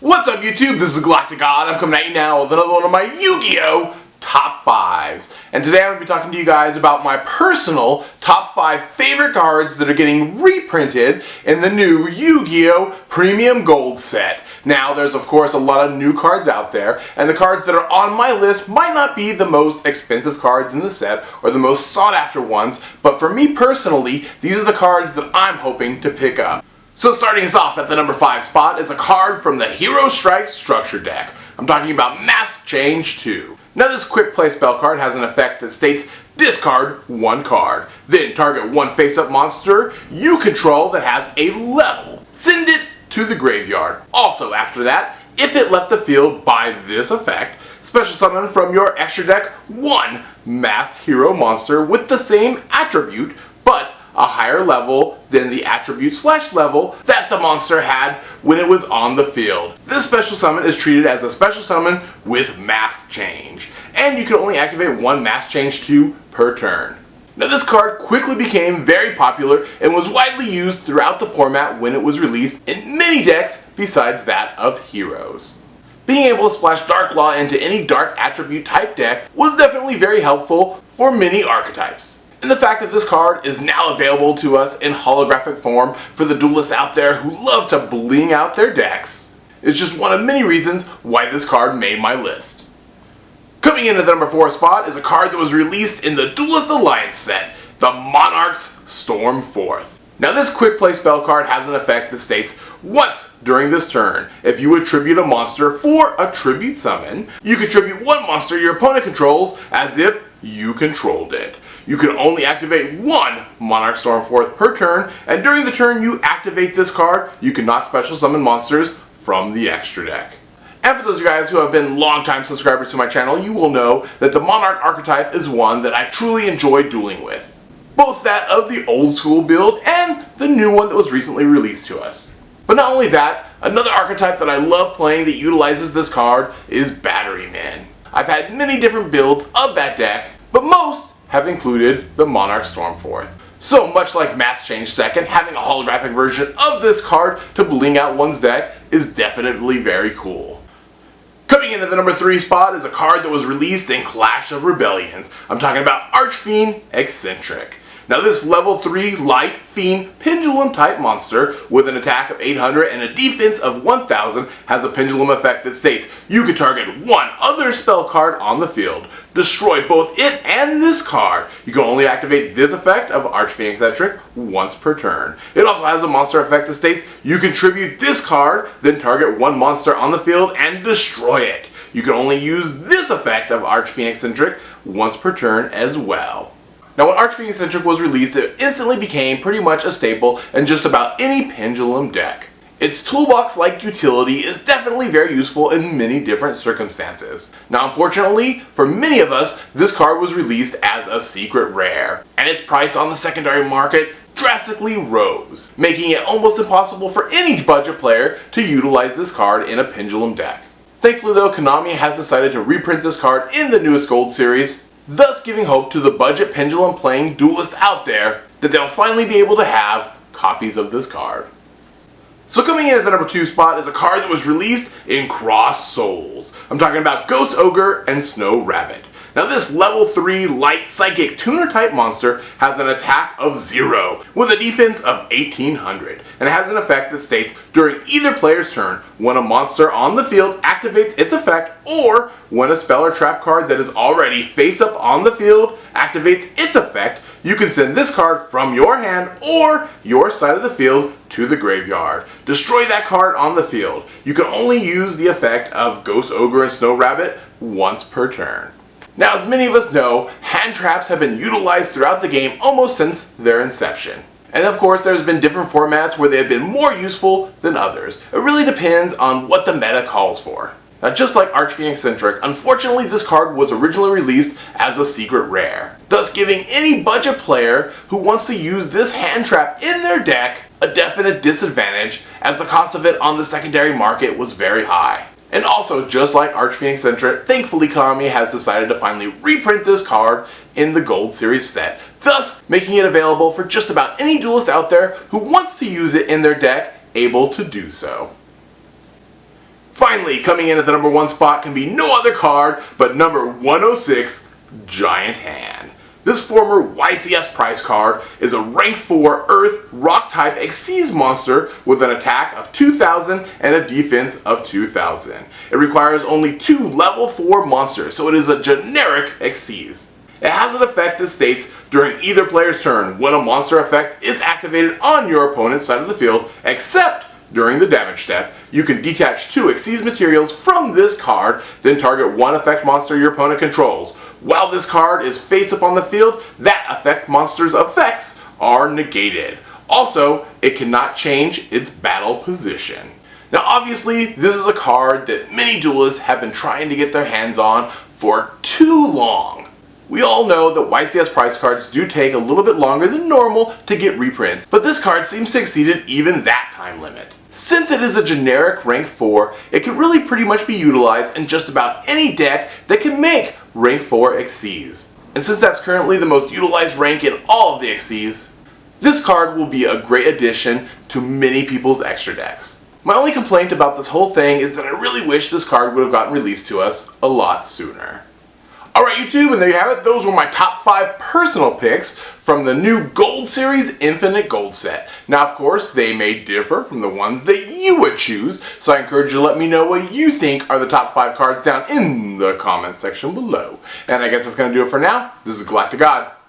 What's up YouTube? This is GalacticGod. I'm coming at you now with another one of my Yu-Gi-Oh! Top 5s. And today I'm going to be talking to you guys about my personal top 5 favorite cards that are getting reprinted in the new Yu-Gi-Oh! Premium Gold set. Now there's of course a lot of new cards out there, and the cards that are on my list might not be the most expensive cards in the set or the most sought after ones, but for me personally, these are the cards that I'm hoping to pick up. So starting us off at the number 5 spot is a card from the Hero Strike Structure deck. I'm talking about Mask Change 2. Now this quick play spell card has an effect that states discard one card, then target one face-up monster you control that has a level. Send it to the graveyard. Also after that, if it left the field by this effect, special summon from your extra deck one masked hero monster with the same attribute, but a higher level than the attribute/level that the monster had when it was on the field. This special summon is treated as a special summon with Mask Change, and you can only activate one Mask Change 2 per turn. Now this card quickly became very popular and was widely used throughout the format when it was released in many decks besides that of Heroes. Being able to splash Dark Law into any dark attribute type deck was definitely very helpful for many archetypes. And the fact that this card is now available to us in holographic form for the duelists out there who love to bling out their decks is just one of many reasons why this card made my list. Coming in at the number 4 spot is a card that was released in the Duelist Alliance set, the Monarch Storm IV. Now this quick play spell card has an effect that states once during this turn, if you attribute a monster for a tribute summon, you contribute one monster your opponent controls as if you controlled it. You can only activate one Monarch Storm IV per turn, and during the turn you activate this card, you cannot special summon monsters from the extra deck. And for those of you guys who have been longtime subscribers to my channel, you will know that the Monarch archetype is one that I truly enjoy dueling with. Both that of the old school build and the new one that was recently released to us. But not only that, another archetype that I love playing that utilizes this card is Batteryman. I've had many different builds of that deck, but most have included the Monarch Storm IV. So much like Mask Change 2nd, having a holographic version of this card to bling out one's deck is definitely very cool. Coming in at the number 3 spot is a card that was released in Clash of Rebellions. I'm talking about Archfiend Eccentric. Now this level 3 light fiend pendulum type monster with an attack of 800 and a defense of 1000 has a pendulum effect that states you can target one other spell card on the field. Destroy both it and this card. You can only activate this effect of Archfiend Eccentric once per turn. It also has a monster effect that states you contribute this card, then target one monster on the field and destroy it. You can only use this effect of Archfiend Eccentric once per turn as well. Now when Archfiend Eccentric was released, it instantly became pretty much a staple in just about any pendulum deck. Its toolbox-like utility is definitely very useful in many different circumstances. Now unfortunately, for many of us, this card was released as a secret rare, and its price on the secondary market drastically rose, making it almost impossible for any budget player to utilize this card in a pendulum deck. Thankfully though, Konami has decided to reprint this card in the newest Gold series, thus giving hope to the budget pendulum playing duelists out there that they'll finally be able to have copies of this card. So coming in at the number 2 spot is a card that was released in Cross Souls. I'm talking about Ghost Ogre and Snow Rabbit. Now this level 3 light psychic tuner type monster has an attack of 0 with a defense of 1800, and it has an effect that states during either player's turn when a monster on the field activates its effect, or when a spell or trap card that is already face up on the field activates its effect, you can send this card from your hand or your side of the field to the graveyard. Destroy that card on the field. You can only use the effect of Ghost Ogre and Snow Rabbit once per turn. Now as many of us know, hand traps have been utilized throughout the game almost since their inception. And of course there's been different formats where they have been more useful than others. It really depends on what the meta calls for. Now just like Archfiend Eccentric, unfortunately this card was originally released as a secret rare, thus giving any budget player who wants to use this hand trap in their deck a definite disadvantage, as the cost of it on the secondary market was very high. And also, just like Archfiend Eccentric, thankfully Konami has decided to finally reprint this card in the Gold Series set, thus making it available for just about any duelist out there who wants to use it in their deck, able to do so. Finally, coming in at the number 1 spot can be no other card but number 106, Giant Hand. This former YCS prize card is a rank 4 Earth Rock type Xyz monster with an attack of 2000 and a defense of 2000. It requires only 2 level 4 monsters, so it is a generic Xyz. It has an effect that states during either player's turn when a monster effect is activated on your opponent's side of the field, except during the damage step, you can detach 2 Xyz materials from this card, then target 1 effect monster your opponent controls. While this card is face up on the field, that effect monster's effects are negated. Also, it cannot change its battle position. Now obviously, this is a card that many duelists have been trying to get their hands on for too long. We all know that YCS prize cards do take a little bit longer than normal to get reprints, but this card seems to exceed even that time limit. Since it is a generic rank 4, it can really pretty much be utilized in just about any deck that can make rank 4 Xyz. And since that's currently the most utilized rank in all of the Xyz, this card will be a great addition to many people's extra decks. My only complaint about this whole thing is that I really wish this card would have gotten released to us a lot sooner. Alright YouTube, and there you have it. Those were my top 5 personal picks from the new Gold Series Infinite Gold set. Now of course, they may differ from the ones that you would choose, so I encourage you to let me know what you think are the top 5 cards down in the comments section below. And I guess that's going to do it for now. This is GalacticGod.